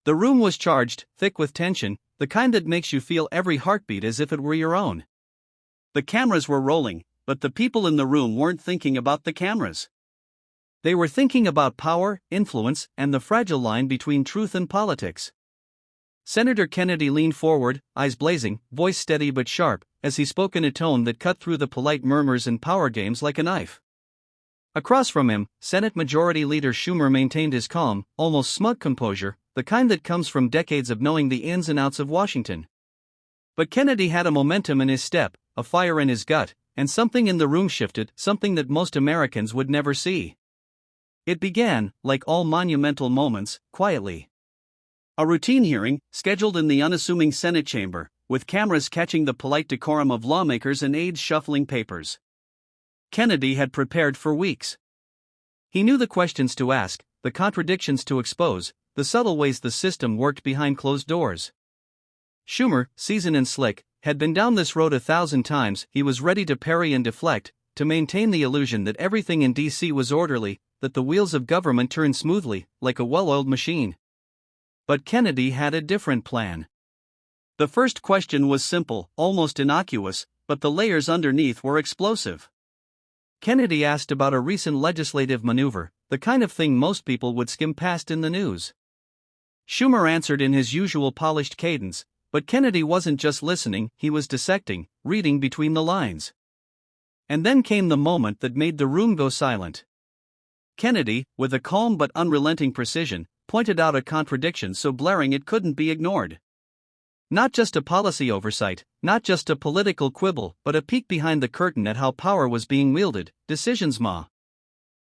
The room was charged, thick with tension, the kind that makes you feel every heartbeat as if it were your own. The cameras were rolling, but the people in the room weren't thinking about the cameras. They were thinking about power, influence, and the fragile line between truth and politics. Senator Kennedy leaned forward, eyes blazing, voice steady but sharp, as he spoke in a tone that cut through the polite murmurs and power games like a knife. Across from him, Senate Majority Leader Schumer maintained his calm, almost smug composure, the kind that comes from decades of knowing the ins and outs of Washington. But Kennedy had a momentum in his step, a fire in his gut, and something in the room shifted, something that most Americans would never see. It began, like all monumental moments, quietly. A routine hearing, scheduled in the unassuming Senate chamber, with cameras catching the polite decorum of lawmakers and aides shuffling papers. Kennedy had prepared for weeks. He knew the questions to ask, the contradictions to expose, the subtle ways the system worked behind closed doors. Schumer, seasoned and slick, had been down this road 1,000 times. He was ready to parry and deflect, to maintain the illusion that everything in D.C. was orderly, that the wheels of government turned smoothly, like a well-oiled machine. But Kennedy had a different plan. The first question was simple, almost innocuous, but the layers underneath were explosive. Kennedy asked about a recent legislative maneuver, the kind of thing most people would skim past in the news. Schumer answered in his usual polished cadence, but Kennedy wasn't just listening, he was dissecting, reading between the lines. And then came the moment that made the room go silent. Kennedy, with a calm but unrelenting precision, pointed out a contradiction so blaring it couldn't be ignored. Not just a policy oversight, not just a political quibble, but a peek behind the curtain at how power was being wielded. Decisions